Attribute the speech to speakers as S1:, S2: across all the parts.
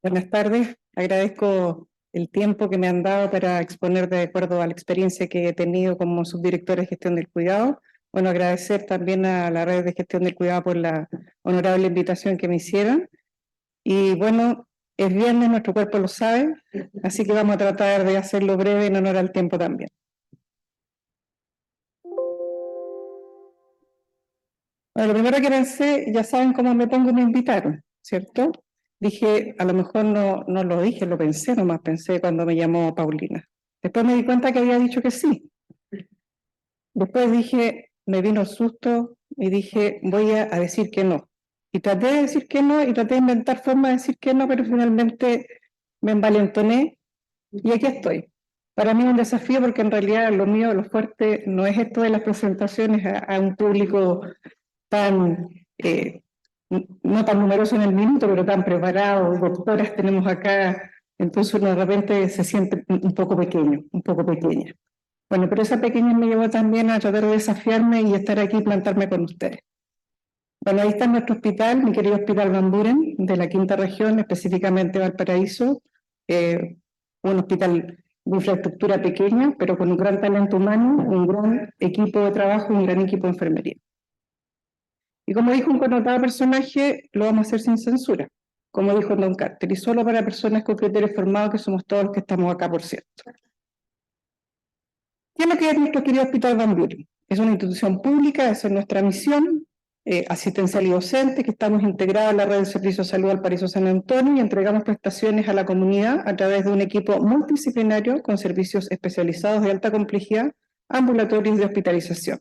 S1: Buenas tardes, agradezco el tiempo que me han dado para exponer de acuerdo a la experiencia que he tenido como subdirectora de gestión del cuidado. Bueno, agradecer también a la red de gestión del cuidado por la honorable invitación que me hicieron. Y bueno, es viernes, nuestro cuerpo lo sabe, así que vamos a tratar de hacerlo breve en honor al tiempo también. Bueno, lo primero que pensé, ya saben cómo me pongo, me invitaron, ¿cierto? Dije, a lo mejor no lo dije, lo pensé nomás, pensé cuando me llamó Paulina. Después me di cuenta que había dicho que sí. Después dije, me vino el susto y dije, voy a decir que no. Y traté de decir que no y traté de inventar formas de decir que no, pero finalmente me envalentoné y aquí estoy. Para mí es un desafío porque en realidad lo mío, lo fuerte, no es esto de las presentaciones a un público tan, no tan numeroso en el minuto, pero tan preparado, doctoras tenemos acá, entonces uno de repente se siente un poco pequeño, un poco pequeña. Bueno, pero esa pequeña me llevó también a tratar de desafiarme y estar aquí y plantarme con ustedes. Bueno, ahí está nuestro hospital, mi querido Hospital Van Buren, de la quinta región, específicamente Valparaíso, un hospital de infraestructura pequeña, pero con un gran talento humano, un gran equipo de trabajo y un gran equipo de enfermería. Y como dijo un connotado personaje, lo vamos a hacer sin censura, como dijo Don Carter, y solo para personas con criterios formados, que somos todos los que estamos acá, por cierto. ¿Qué es lo que es nuestro querido Hospital Van Buren? Es una institución pública, esa es nuestra misión, asistencial y docente, que estamos integrados en la red de servicios de salud Valparaíso San Antonio y entregamos prestaciones a la comunidad a través de un equipo multidisciplinario con servicios especializados de alta complejidad, ambulatorios de hospitalización.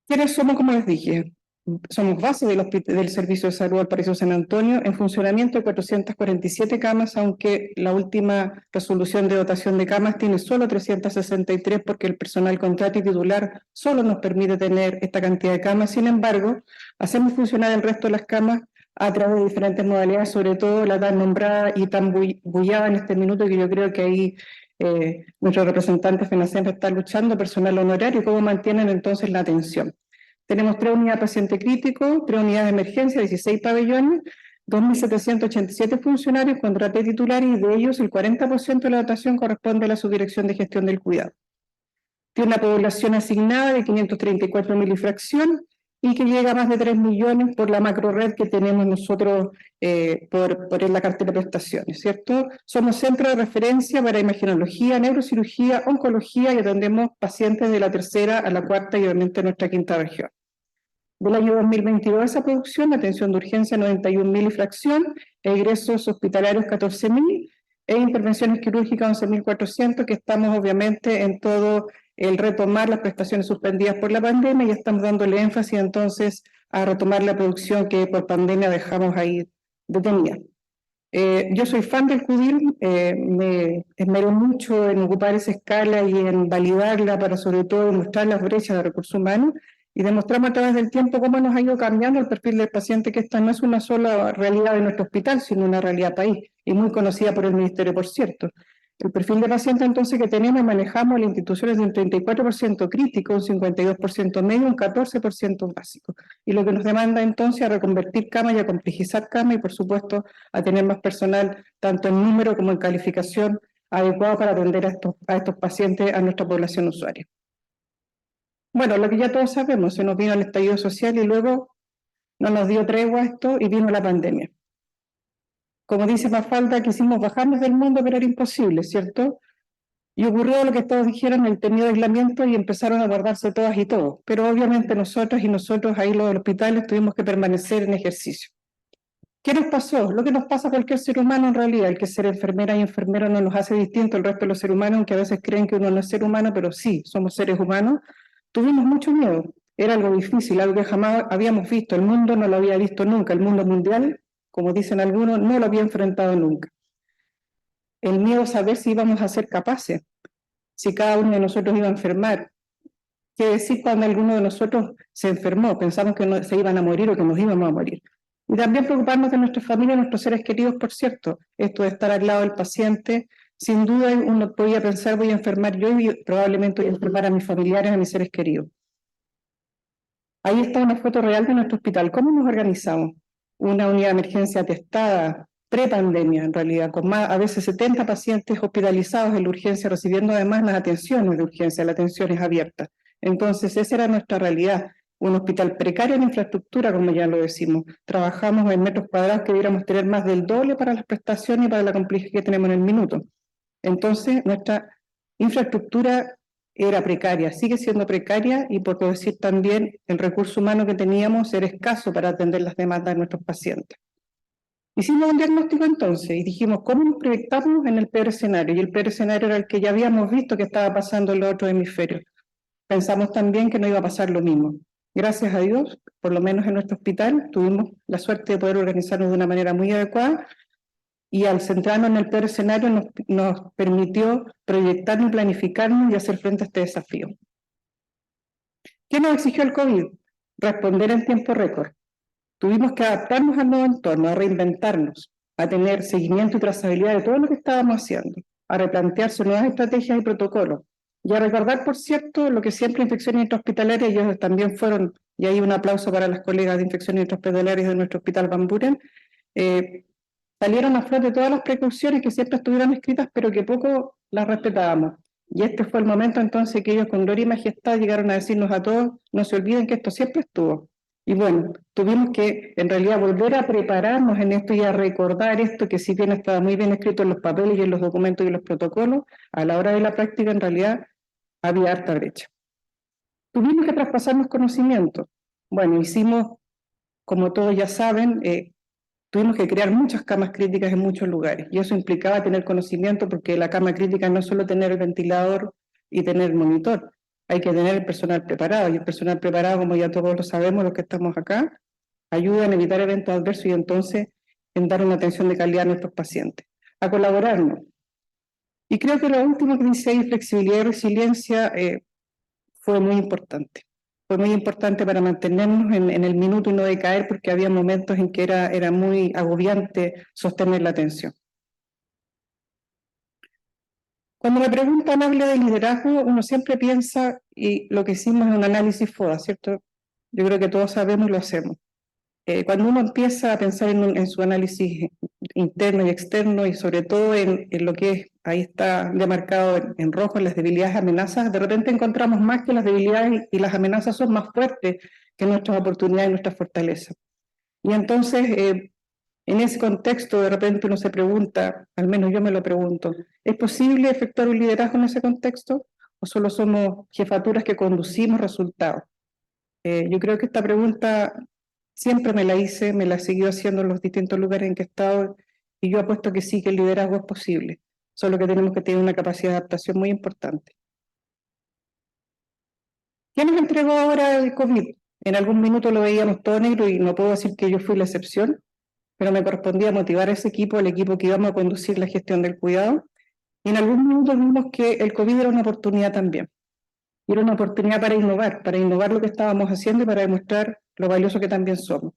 S1: ¿Quiénes somos? Como les dije, somos base del Servicio de Salud Valparaíso San Antonio, en funcionamiento de 447 camas, aunque la última resolución de dotación de camas tiene solo 363 porque el personal contrato y titular solo nos permite tener esta cantidad de camas. Sin embargo, hacemos funcionar el resto de las camas a través de diferentes modalidades, sobre todo la tan nombrada y tan bullada en este minuto, que yo creo que ahí nuestro representante FENACEN está luchando, personal honorario, cómo mantienen entonces la atención. Tenemos 3 unidades de paciente crítico, 3 unidades de emergencia, 16 pabellones, 2.787 funcionarios, contraté titulares y de ellos el 40% de la dotación corresponde a la Subdirección de Gestión del Cuidado. Tiene una población asignada de 534.000 y fracción y que llega a más de 3 millones por la macro red que tenemos nosotros por la cartera de prestaciones, ¿cierto? Somos centro de referencia para imagenología, neurocirugía, oncología y atendemos pacientes de la tercera a la cuarta y obviamente nuestra quinta región. Del año 2022 esa producción, atención de urgencia 91.000 y fracción, egresos hospitalarios 14.000 e intervenciones quirúrgicas 11.400, que estamos obviamente en todo el retomar las prestaciones suspendidas por la pandemia y estamos dándole énfasis entonces a retomar la producción que por pandemia dejamos ahí detenida. Yo soy fan del CUDIR, me esmero mucho en ocupar esa escala y en validarla para sobre todo mostrar las brechas de recursos humanos y demostramos a través del tiempo cómo nos ha ido cambiando el perfil del paciente, que esta no es una sola realidad de nuestro hospital, sino una realidad país y muy conocida por el Ministerio, por cierto. El perfil de paciente entonces que tenemos y manejamos en la institución es de un 34% crítico, un 52% medio, un 14% básico. Y lo que nos demanda entonces a reconvertir camas y a complejizar camas y por supuesto a tener más personal, tanto en número como en calificación adecuado para atender a estos pacientes, a nuestra población usuaria. Bueno, lo que ya todos sabemos, se nos vino el estallido social y luego no nos dio tregua esto y vino la pandemia. Como dice Mafalda, quisimos bajarnos del mundo, pero era imposible, ¿cierto? Y ocurrió lo que todos dijeron, el temido aislamiento, y empezaron a guardarse todas y todos. Pero obviamente nosotros ahí los del hospital, tuvimos que permanecer en ejercicio. ¿Qué nos pasó? Lo que nos pasa a cualquier ser humano en realidad, el que ser enfermera y enfermero no nos hace distinto al resto de los seres humanos, aunque a veces creen que uno no es ser humano, pero sí, somos seres humanos. Tuvimos mucho miedo, era algo difícil, algo que jamás habíamos visto, el mundo no lo había visto nunca, el mundo mundial, como dicen algunos, no lo había enfrentado nunca. El miedo a saber si íbamos a ser capaces, si cada uno de nosotros iba a enfermar. ¿Qué decir cuando alguno de nosotros se enfermó? Pensamos que no, se iban a morir o que nos íbamos a morir. Y también preocuparnos de nuestra familia y nuestros seres queridos, por cierto. Esto de estar al lado del paciente, sin duda uno podía pensar, voy a enfermar yo y probablemente voy a enfermar a mis familiares, a mis seres queridos. Ahí está una foto real de nuestro hospital. ¿Cómo nos organizamos? Una unidad de emergencia atestada, prepandemia en realidad, con más, a veces 70 pacientes hospitalizados en la urgencia, recibiendo además las atenciones de urgencia, las atenciones abiertas. Entonces, esa era nuestra realidad, un hospital precario en infraestructura, como ya lo decimos. Trabajamos en metros cuadrados que debiéramos tener más del doble para las prestaciones y para la complejidad que tenemos en el minuto. Entonces, nuestra infraestructura era precaria, sigue siendo precaria, y por decir también, el recurso humano que teníamos era escaso para atender las demandas de nuestros pacientes. Hicimos un diagnóstico entonces y dijimos, ¿cómo nos proyectamos en el peor escenario? Y el peor escenario era el que ya habíamos visto que estaba pasando en los otros hemisferios. Pensamos también que no iba a pasar lo mismo. Gracias a Dios, por lo menos en nuestro hospital, tuvimos la suerte de poder organizarnos de una manera muy adecuada, y al centrarnos en el peor escenario nos permitió proyectarnos, planificarnos y hacer frente a este desafío. ¿Qué nos exigió el COVID? Responder en tiempo récord. Tuvimos que adaptarnos al nuevo entorno, a reinventarnos, a tener seguimiento y trazabilidad de todo lo que estábamos haciendo, a replantearse nuevas estrategias y protocolos, y a recordar, por cierto, lo que siempre infecciones intrahospitalarias, y ellos también fueron, y hay un aplauso para las colegas de infecciones intrahospitalarias de nuestro hospital Van Buren, salieron a flote todas las precauciones que siempre estuvieron escritas, pero que poco las respetábamos. Y este fue el momento entonces que ellos con gloria y majestad llegaron a decirnos a todos, no se olviden que esto siempre estuvo. Y bueno, tuvimos que en realidad volver a prepararnos en esto y a recordar esto, que si bien estaba muy bien escrito en los papeles y en los documentos y en los protocolos, a la hora de la práctica en realidad había harta brecha. Tuvimos que traspasarnos conocimientos. Bueno, hicimos, como todos ya saben, tuvimos que crear muchas camas críticas en muchos lugares, y eso implicaba tener conocimiento, porque la cama crítica no es solo tener el ventilador y tener el monitor, hay que tener el personal preparado, y el personal preparado, como ya todos lo sabemos, los que estamos acá, ayuda en evitar eventos adversos y entonces en dar una atención de calidad a nuestros pacientes, a colaborarnos. Y creo que lo último que dice ahí, flexibilidad y resiliencia, fue muy importante. Fue muy importante para mantenernos en el minuto y no decaer, porque había momentos en que era muy agobiante sostener la atención. Cuando me preguntan, habla de liderazgo, uno siempre piensa, y lo que hicimos es un análisis FODA, ¿cierto? Yo creo que todos sabemos y lo hacemos. Cuando uno empieza a pensar en su análisis interno y externo, y sobre todo en lo que es, ahí está demarcado en rojo, en las debilidades y amenazas, de repente encontramos más que las debilidades y las amenazas son más fuertes que nuestras oportunidades y nuestras fortalezas. Y entonces, en ese contexto, de repente uno se pregunta, al menos yo me lo pregunto, ¿es posible efectuar un liderazgo en ese contexto? ¿O solo somos jefaturas que conducimos resultados? Yo creo que esta pregunta siempre me la hice, me la he seguido haciendo en los distintos lugares en que he estado, y yo apuesto que sí, que el liderazgo es posible, solo que tenemos que tener una capacidad de adaptación muy importante. ¿Qué nos entregó ahora el COVID? En algún minuto lo veíamos todo negro, y no puedo decir que yo fui la excepción, pero me correspondía motivar a ese equipo, el equipo que íbamos a conducir la gestión del cuidado, y en algún minuto vimos que el COVID era una oportunidad también. Y era una oportunidad para innovar lo que estábamos haciendo y para demostrar lo valioso que también somos.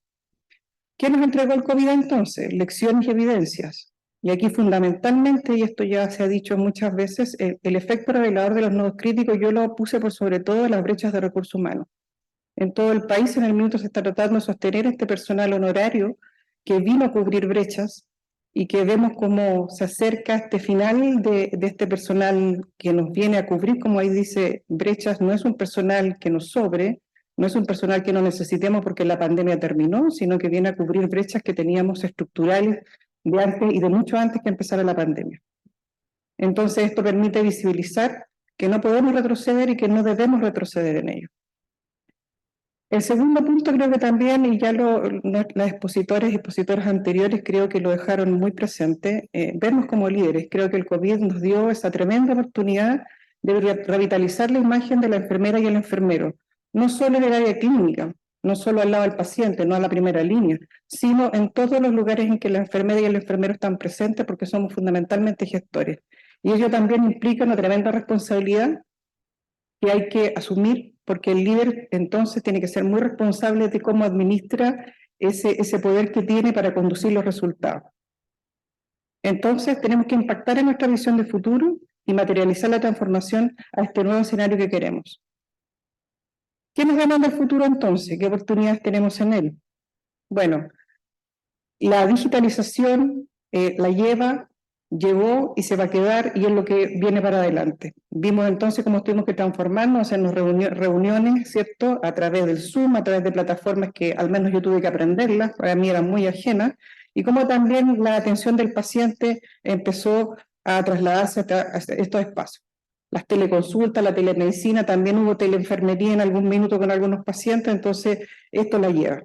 S1: ¿Qué nos entregó el COVID entonces? Lecciones y evidencias. Y aquí fundamentalmente, y esto ya se ha dicho muchas veces, el efecto revelador de los nodos críticos yo lo puse por sobre todo las brechas de recursos humanos. En todo el país en el minuto se está tratando de sostener este personal honorario que vino a cubrir brechas, y que vemos cómo se acerca este final de este personal que nos viene a cubrir, como ahí dice, brechas. No es un personal que nos sobre, no es un personal que no necesitemos porque la pandemia terminó, sino que viene a cubrir brechas que teníamos estructurales de antes y de mucho antes que empezara la pandemia. Entonces esto permite visibilizar que no podemos retroceder y que no debemos retroceder en ello. El segundo punto creo que también, y ya las expositores y expositoras anteriores creo que lo dejaron muy presente, vernos como líderes. Creo que el COVID nos dio esa tremenda oportunidad de revitalizar la imagen de la enfermera y el enfermero, no solo en el área clínica, no solo al lado del paciente, no a la primera línea, sino en todos los lugares en que la enfermera y el enfermero están presentes, porque somos fundamentalmente gestores. Y ello también implica una tremenda responsabilidad que hay que asumir, porque el líder entonces tiene que ser muy responsable de cómo administra ese poder que tiene para conducir los resultados. Entonces tenemos que impactar en nuestra visión de futuro y materializar la transformación a este nuevo escenario que queremos. ¿Qué nos demanda el futuro entonces? ¿Qué oportunidades tenemos en él? Bueno, la digitalización la llevó y se va a quedar y es lo que viene para adelante. Vimos entonces cómo tuvimos que transformarnos, hacernos reuniones, ¿cierto? A través del Zoom, a través de plataformas que al menos yo tuve que aprenderlas, para mí eran muy ajenas, y cómo también la atención del paciente empezó a trasladarse a estos espacios. Las teleconsultas, la telemedicina, también hubo teleenfermería en algún minuto con algunos pacientes, entonces esto la lleva.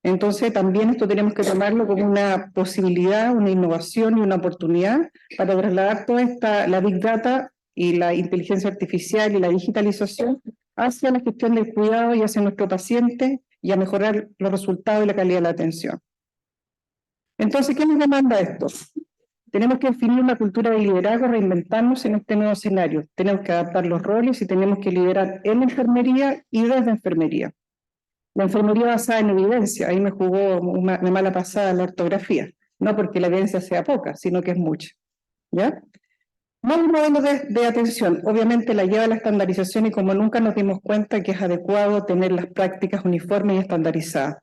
S1: Entonces también esto tenemos que tomarlo como una posibilidad, una innovación y una oportunidad para trasladar toda la Big Data y la inteligencia artificial y la digitalización hacia la gestión del cuidado y hacia nuestro paciente y a mejorar los resultados y la calidad de la atención. Entonces, ¿qué nos demanda esto? Tenemos que definir una cultura de liderazgo, reinventarnos en este nuevo escenario. Tenemos que adaptar los roles y tenemos que liderar en la enfermería y desde enfermería. La enfermería basada en evidencia, ahí me jugó una mala pasada la ortografía, no porque la evidencia sea poca, sino que es mucha. ¿Ya? Nuevo modelo de atención, obviamente la lleva a la estandarización y como nunca nos dimos cuenta que es adecuado tener las prácticas uniformes y estandarizadas.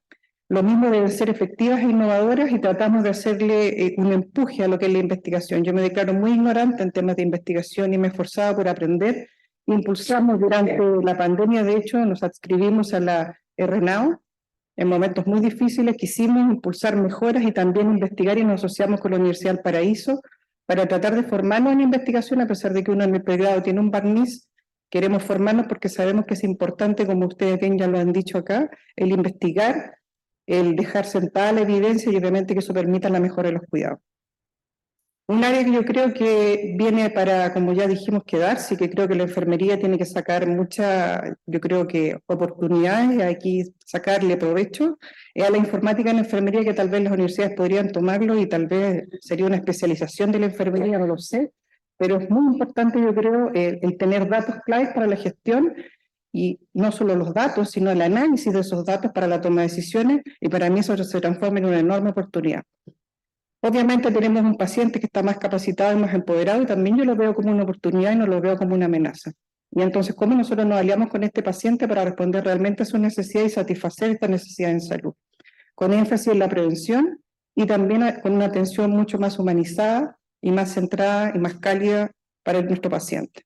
S1: Lo mismo deben ser efectivas e innovadoras y tratamos de hacerle un empuje a lo que es la investigación. Yo me declaro muy ignorante en temas de investigación y me esforzaba por aprender. Impulsamos durante la pandemia, de hecho, nos adscribimos a la RNAO. En momentos muy difíciles quisimos impulsar mejoras y también investigar y nos asociamos con la Universidad del Paraíso para tratar de formarnos en investigación, a pesar de que uno en el pregrado tiene un barniz, queremos formarnos porque sabemos que es importante, como ustedes bien ya lo han dicho acá, el investigar, el dejar sentada la evidencia y obviamente que eso permita la mejora de los cuidados. Un área que yo creo que viene para, como ya dijimos, quedarse, y que creo que la enfermería tiene que sacar muchas, yo creo que oportunidades, y aquí sacarle provecho, es a la informática en la enfermería, que tal vez las universidades podrían tomarlo y tal vez sería una especialización de la enfermería, no lo sé, pero es muy importante, yo creo, el tener datos claves para la gestión, y no solo los datos, sino el análisis de esos datos para la toma de decisiones, y para mí eso se transforma en una enorme oportunidad. Obviamente tenemos un paciente que está más capacitado y más empoderado y también yo lo veo como una oportunidad y no lo veo como una amenaza. Y entonces, ¿cómo nosotros nos aliamos con este paciente para responder realmente a su necesidad y satisfacer esta necesidad en salud? Con énfasis en la prevención y también con una atención mucho más humanizada y más centrada y más cálida para nuestro paciente.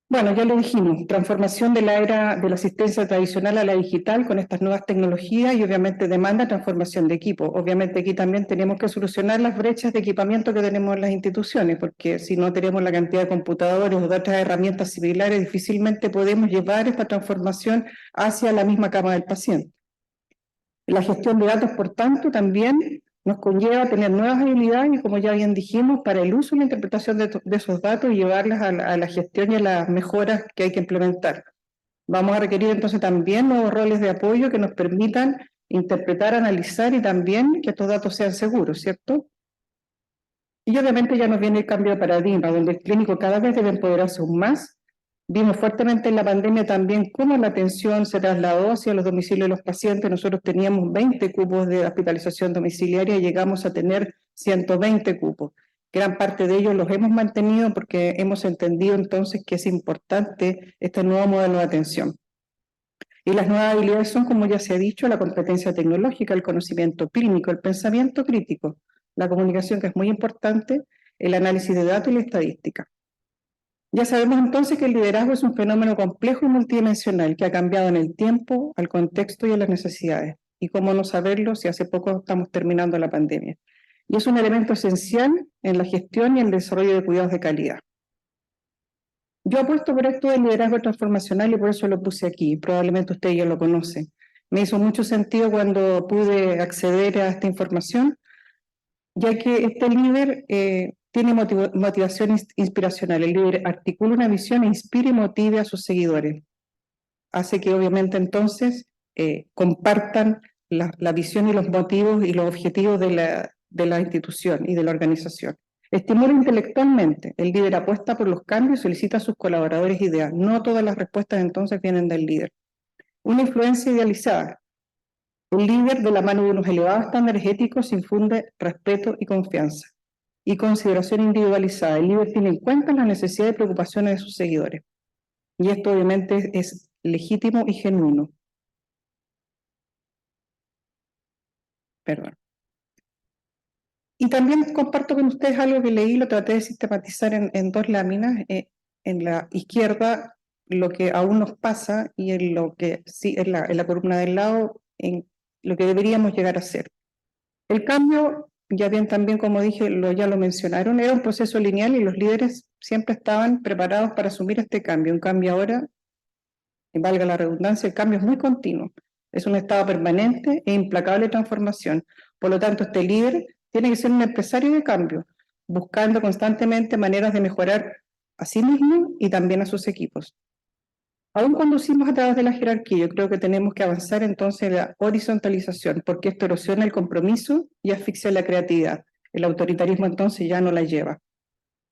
S1: Bueno, ya lo dijimos, transformación de la era de la asistencia tradicional a la digital con estas nuevas tecnologías y obviamente demanda transformación de equipo. Obviamente aquí también tenemos que solucionar las brechas de equipamiento que tenemos en las instituciones, porque si no tenemos la cantidad de computadores o de otras herramientas similares, difícilmente podemos llevar esta transformación hacia la misma cama del paciente. La gestión de datos, por tanto, también nos conlleva a tener nuevas habilidades y, como ya bien dijimos, para el uso y la interpretación de esos datos y llevarlas a la gestión y a las mejoras que hay que implementar. Vamos a requerir entonces también nuevos roles de apoyo que nos permitan interpretar, analizar y también que estos datos sean seguros, ¿cierto? Y obviamente ya nos viene el cambio de paradigma, donde el clínico cada vez debe empoderarse aún más. Vimos fuertemente en la pandemia también cómo la atención se trasladó hacia los domicilios de los pacientes. Nosotros teníamos 20 cupos de hospitalización domiciliaria y llegamos a tener 120 cupos. Gran parte de ellos los hemos mantenido porque hemos entendido entonces que es importante este nuevo modelo de atención. Y las nuevas habilidades son, como ya se ha dicho, la competencia tecnológica, el conocimiento clínico, el pensamiento crítico, la comunicación, que es muy importante, el análisis de datos y la estadística. Ya sabemos entonces que el liderazgo es un fenómeno complejo y multidimensional que ha cambiado en el tiempo, al contexto y a las necesidades. Y cómo no saberlo si hace poco estamos terminando la pandemia. Y es un elemento esencial en la gestión y el desarrollo de cuidados de calidad. Yo apuesto por esto del liderazgo transformacional y por eso lo puse aquí. Probablemente ustedes ya lo conocen. Me hizo mucho sentido cuando pude acceder a esta información, ya que este líder tiene motivación inspiracional. El líder articula una visión e inspira y motive a sus seguidores. Hace que obviamente entonces compartan la visión y los motivos y los objetivos de la institución y de la organización. Estimula intelectualmente. El líder apuesta por los cambios y solicita a sus colaboradores ideas. No todas las respuestas entonces vienen del líder. Una influencia idealizada. El líder, de la mano de unos elevados estándares éticos, infunde respeto y confianza. Y consideración individualizada. El líder tiene en cuenta las necesidades y preocupaciones de sus seguidores. Y esto obviamente es legítimo y genuino. Perdón. Y también comparto con ustedes algo que leí, lo traté de sistematizar en dos láminas. En la izquierda, lo que aún nos pasa, y en lo que sí, en la columna del lado, en lo que deberíamos llegar a ser. El cambio, ya bien también como dije, ya lo mencionaron, era un proceso lineal y los líderes siempre estaban preparados para asumir este cambio. Un cambio ahora, y valga la redundancia, el cambio es muy continuo. Es un estado permanente e implacable transformación. Por lo tanto, este líder tiene que ser un empresario de cambio, buscando constantemente maneras de mejorar a sí mismo y también a sus equipos. Aún conducimos a través de la jerarquía, yo creo que tenemos que avanzar entonces en la horizontalización, porque esto erosiona el compromiso y asfixia la creatividad. El autoritarismo entonces ya no la lleva.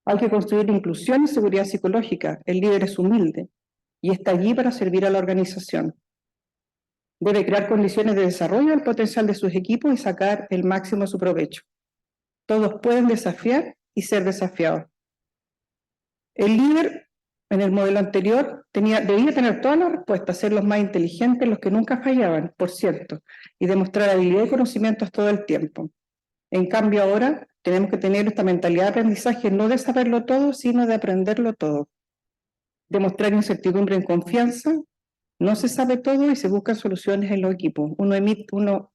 S1: Hay que construir inclusión y seguridad psicológica. El líder es humilde y está allí para servir a la organización. Debe crear condiciones de desarrollo del potencial de sus equipos y sacar el máximo de su provecho. Todos pueden desafiar y ser desafiados. El líder, en el modelo anterior, debía tener todas las respuestas, ser los más inteligentes, los que nunca fallaban, por cierto, y demostrar habilidad y conocimientos todo el tiempo. En cambio, ahora tenemos que tener esta mentalidad de aprendizaje, no de saberlo todo, sino de aprenderlo todo. Demostrar incertidumbre en confianza, no se sabe todo y se buscan soluciones en los equipos. Uno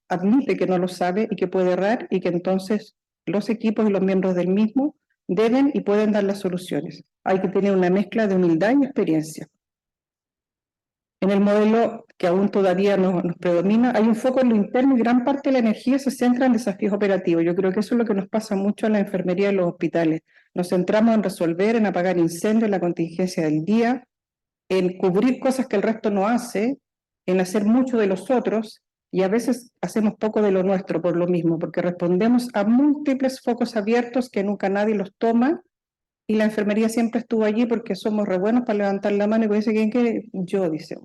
S1: admite que no lo sabe y que puede errar y que entonces los equipos y los miembros del mismo deben y pueden dar las soluciones. Hay que tener una mezcla de humildad y experiencia. En el modelo que aún todavía nos predomina, hay un foco en lo interno y gran parte de la energía se centra en desafíos operativos. Yo creo que eso es lo que nos pasa mucho en la enfermería y en los hospitales. Nos centramos en resolver, en apagar incendios, en la contingencia del día, en cubrir cosas que el resto no hace, en hacer mucho de los otros, y a veces hacemos poco de lo nuestro por lo mismo, porque respondemos a múltiples focos abiertos que nunca nadie los toma, y la enfermería siempre estuvo allí porque somos re buenos para levantar la mano y dice, ¿quién quiere? Yo, dice.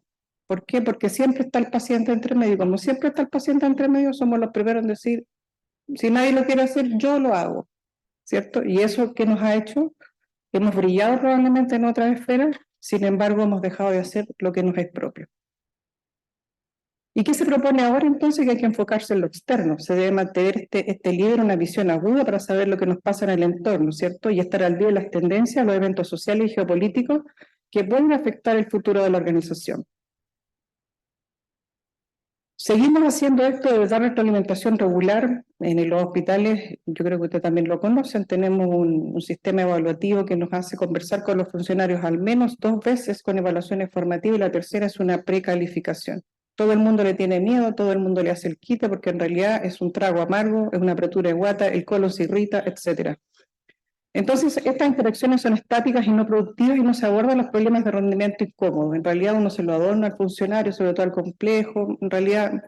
S1: ¿Por qué? Porque siempre está el paciente entre medio. Como siempre está el paciente entre medio, somos los primeros en decir, si nadie lo quiere hacer, yo lo hago, ¿cierto? Y eso que nos ha hecho, hemos brillado probablemente en otras esferas, sin embargo hemos dejado de hacer lo que nos es propio. ¿Y qué se propone ahora entonces? Que hay que enfocarse en lo externo. Se debe mantener este líder una visión aguda para saber lo que nos pasa en el entorno, ¿cierto? Y estar al día de las tendencias, los eventos sociales y geopolíticos que pueden afectar el futuro de la organización. Seguimos haciendo esto de dar retroalimentación regular en los hospitales. Yo creo que ustedes también lo conocen. Tenemos un sistema evaluativo que nos hace conversar con los funcionarios al menos 2 veces con evaluaciones formativas y la tercera es una precalificación. Todo el mundo le tiene miedo, todo el mundo le hace el quite porque en realidad es un trago amargo, es una apretura de guata, el colon se irrita, etc. Entonces, estas interacciones son estáticas y no productivas y no se abordan los problemas de rendimiento incómodos. En realidad uno se lo adorna al funcionario, sobre todo al complejo, en realidad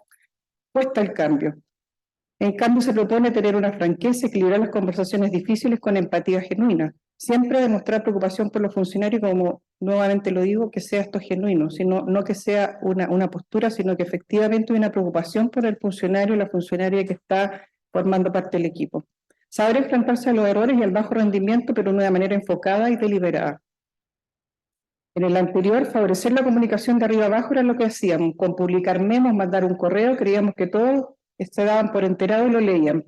S1: cuesta el cambio. En cambio, se propone tener una franqueza, equilibrar las conversaciones difíciles con empatía genuina. Siempre demostrar preocupación por los funcionarios, como nuevamente lo digo, que sea esto genuino, sino, no que sea una postura, sino que efectivamente hay una preocupación por el funcionario y la funcionaria que está formando parte del equipo. Saber enfrentarse a los errores y al bajo rendimiento, pero de una manera enfocada y deliberada. En el anterior, favorecer la comunicación de arriba abajo era lo que hacíamos, con publicar memos, mandar un correo, creíamos que todos se daban por enterado y lo leían.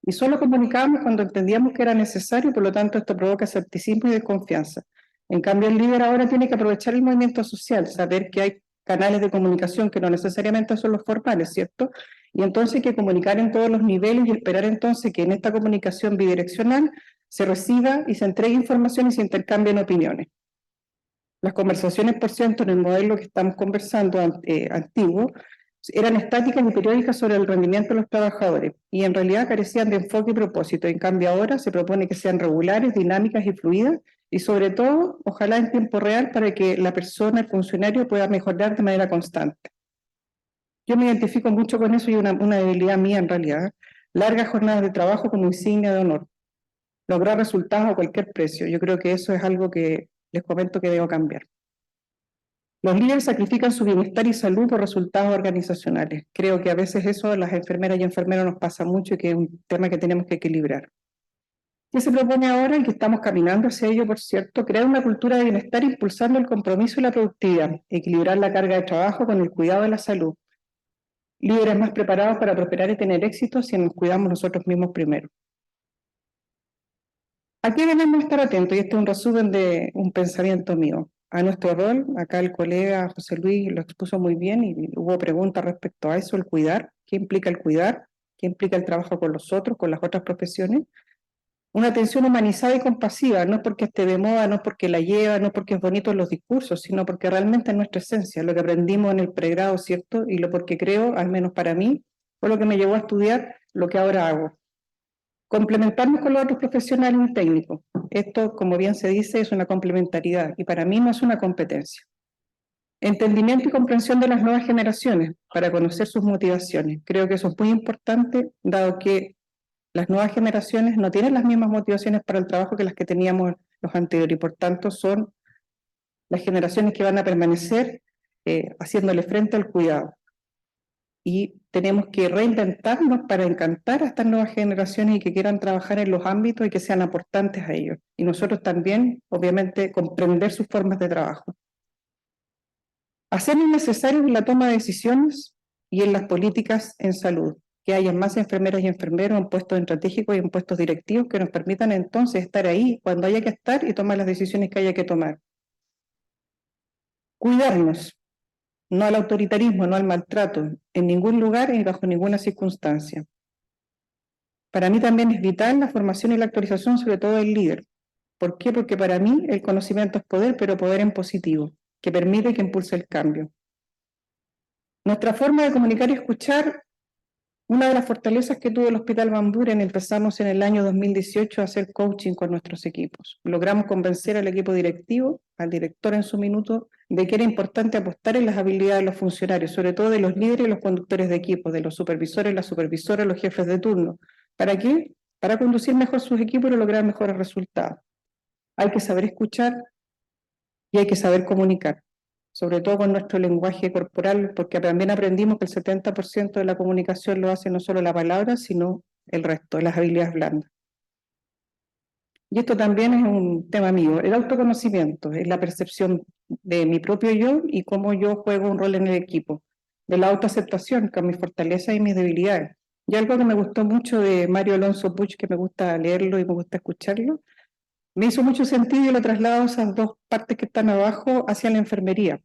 S1: Y solo comunicábamos cuando entendíamos que era necesario, por lo tanto esto provoca escepticismo y desconfianza. En cambio, el líder ahora tiene que aprovechar el movimiento social, saber que hay canales de comunicación que no necesariamente son los formales, ¿cierto? Y entonces hay que comunicar en todos los niveles y esperar entonces que en esta comunicación bidireccional se reciba y se entregue información y se intercambien opiniones. Las conversaciones, por cierto, en el modelo que estamos conversando antiguo, eran estáticas y periódicas sobre el rendimiento de los trabajadores y en realidad carecían de enfoque y propósito. En cambio ahora se propone que sean regulares, dinámicas y fluidas y sobre todo, ojalá en tiempo real para que la persona, el funcionario pueda mejorar de manera constante. Yo me identifico mucho con eso y una debilidad mía en realidad. Largas jornadas de trabajo como insignia de honor. Lograr resultados a cualquier precio. Yo creo que eso es algo que les comento que debo cambiar. Los líderes sacrifican su bienestar y salud por resultados organizacionales. Creo que a veces eso a las enfermeras y enfermeros nos pasa mucho y que es un tema que tenemos que equilibrar. ¿Qué se propone ahora y que estamos caminando hacia ello, por cierto? Crear una cultura de bienestar impulsando el compromiso y la productividad, equilibrar la carga de trabajo con el cuidado de la salud. Líderes más preparados para prosperar y tener éxito si nos cuidamos nosotros mismos primero. ¿A qué debemos estar atentos? Y este es un resumen de un pensamiento mío. A nuestro rol, acá el colega José Luis lo expuso muy bien y hubo preguntas respecto a eso, el cuidar. ¿Qué implica el cuidar? ¿Qué implica el trabajo con los otros, con las otras profesiones? Una atención humanizada y compasiva, no es porque esté de moda, no es porque la lleva, no es porque es bonito en los discursos, sino porque realmente es nuestra esencia, lo que aprendimos en el pregrado, ¿cierto? Y lo porque creo, al menos para mí, fue lo que me llevó a estudiar lo que ahora hago. Complementarnos con los otros profesionales y técnicos. Esto, como bien se dice, es una complementariedad y para mí no es una competencia. Entendimiento y comprensión de las nuevas generaciones para conocer sus motivaciones. Creo que eso es muy importante, dado que las nuevas generaciones no tienen las mismas motivaciones para el trabajo que las que teníamos los anteriores y por tanto son las generaciones que van a permanecer haciéndole frente al cuidado. Y tenemos que reinventarnos para encantar a estas nuevas generaciones y que quieran trabajar en los ámbitos y que sean aportantes a ellos. Y nosotros también, obviamente, comprender sus formas de trabajo. Hacernos necesarios en la toma de decisiones y en las políticas en salud, que haya más enfermeras y enfermeros en puestos estratégicos y en puestos directivos que nos permitan entonces estar ahí cuando haya que estar y tomar las decisiones que haya que tomar. Cuidarnos, no al autoritarismo, no al maltrato, en ningún lugar y bajo ninguna circunstancia. Para mí también es vital la formación y la actualización, sobre todo del líder. ¿Por qué? Porque para mí el conocimiento es poder, pero poder en positivo, que permite y que impulse el cambio. Nuestra forma de comunicar y escuchar, una de las fortalezas que tuvo el Hospital Van Buren, empezamos en el año 2018 a hacer coaching con nuestros equipos. Logramos convencer al equipo directivo, al director en su minuto, de que era importante apostar en las habilidades de los funcionarios, sobre todo de los líderes y los conductores de equipos, de los supervisores, las supervisoras, los jefes de turno. ¿Para qué? Para conducir mejor sus equipos y lograr mejores resultados. Hay que saber escuchar y hay que saber comunicar, sobre todo con nuestro lenguaje corporal, porque también aprendimos que el 70% de la comunicación lo hace no solo la palabra, sino el resto, las habilidades blandas. Y esto también es un tema mío, el autoconocimiento, es la percepción de mi propio yo y cómo yo juego un rol en el equipo, de la autoaceptación con mis fortalezas y mis debilidades. Y algo que me gustó mucho de Mario Alonso Puig, que me gusta leerlo y me gusta escucharlo, me hizo mucho sentido y lo traslado a esas dos partes que están abajo hacia la enfermería.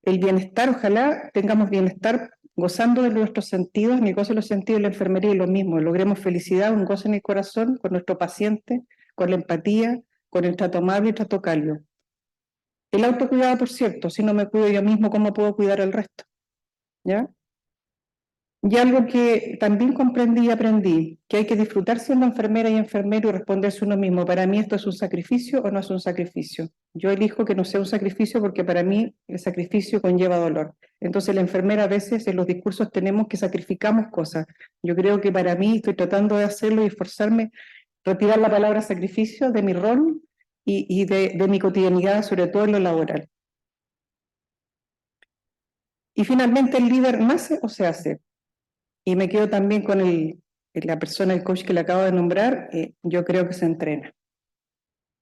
S1: El bienestar, ojalá tengamos bienestar gozando de nuestros sentidos, en el gozo de los sentidos de la enfermería y lo mismo, logremos felicidad, un gozo en el corazón con nuestro paciente, con la empatía, con el trato amable y el trato cálido. El autocuidado, por cierto, si no me cuido yo mismo, ¿cómo puedo cuidar al resto? ¿Ya? Y algo que también comprendí y aprendí, que hay que disfrutar siendo enfermera y enfermero y responderse uno mismo, ¿para mí esto es un sacrificio o no es un sacrificio? Yo elijo que no sea un sacrificio porque para mí el sacrificio conlleva dolor. Entonces la enfermera a veces en los discursos tenemos que sacrificamos cosas. Yo creo que para mí estoy tratando de hacerlo y esforzarme, retirar la palabra sacrificio de mi rol y de mi cotidianidad, sobre todo en lo laboral. Y finalmente, ¿el líder nace o se hace? Y me quedo también con la persona, el coach que le acabo de nombrar, yo creo que se entrena.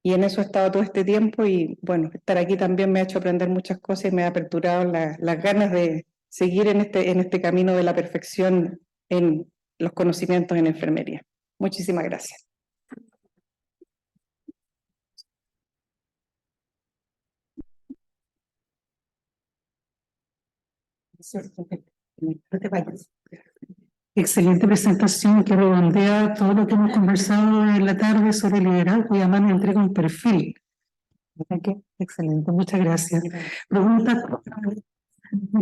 S1: Y en eso he estado todo este tiempo y bueno, estar aquí también me ha hecho aprender muchas cosas y me ha aperturado las ganas de seguir en este camino de la perfección en los conocimientos en enfermería. Muchísimas gracias. No te vayas.
S2: Excelente presentación que redondea todo lo que hemos conversado en la tarde sobre liderazgo y además nos entrega un perfil. ¿Verdad que? Excelente, muchas gracias. Pregunta,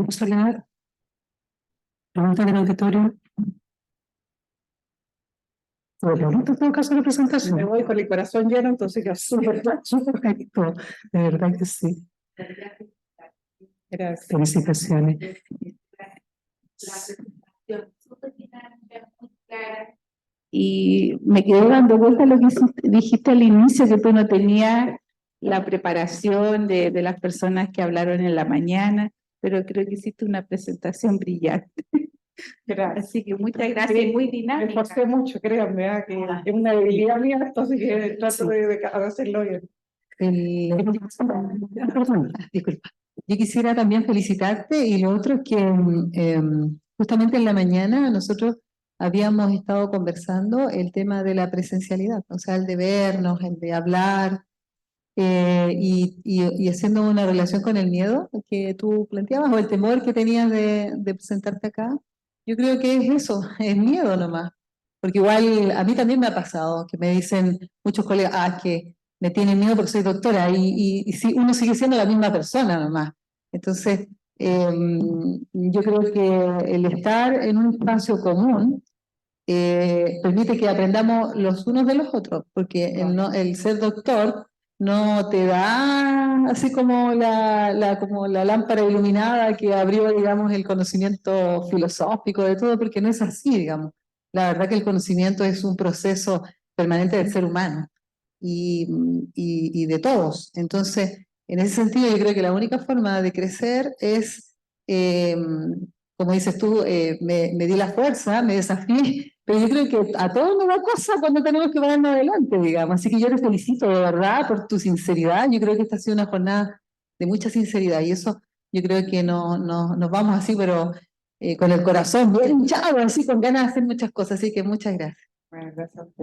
S2: Soledad. Pregunta del auditorio. Pregunta en todo caso de la presentación.
S1: Me voy con el corazón lleno, entonces ya súper
S2: perfecto, de verdad que sí.
S1: Gracias.
S2: Felicitaciones.
S3: Y me quedé dando vuelta a lo que dijiste al inicio, que tú no tenías la preparación de las personas que hablaron en la mañana, pero creo que hiciste una presentación brillante.
S1: Gracias.
S3: Así que muchas gracias, y muy
S1: Me
S3: dinámica.
S1: esforcé mucho, créanme, que es una debilidad mía, entonces que trato de hacerlo bien.
S2: Perdón, disculpa. Yo quisiera también felicitarte y lo otro es que justamente en la mañana nosotros
S4: habíamos estado conversando el tema de la presencialidad, o sea, el de vernos, el de hablar, y haciendo una relación con el miedo que tú planteabas o el temor que tenías de presentarte acá. Yo creo que es eso, es miedo nomás. Porque igual a mí también me ha pasado que me dicen muchos colegas, es que me tienen miedo porque soy doctora y sí, uno sigue siendo la misma persona nomás. Entonces, yo creo que el estar en un espacio común permite que aprendamos los unos de los otros, porque el ser doctor no te da así como como la lámpara iluminada que abrió, digamos, el conocimiento filosófico de todo, porque no es así, digamos. La verdad que el conocimiento es un proceso permanente del ser humano y de todos. Entonces, en ese sentido, yo creo que la única forma de crecer es, como dices tú, me di la fuerza, me desafié, pero yo creo que a todos nos da cosa cuando tenemos que ponernos adelante, digamos. Así que yo te felicito de verdad por tu sinceridad. Yo creo que esta ha sido una jornada de mucha sinceridad y eso yo creo que nos vamos así, pero con el corazón bien hinchado, así con ganas de hacer muchas cosas. Así que muchas gracias.
S1: Bueno, gracias.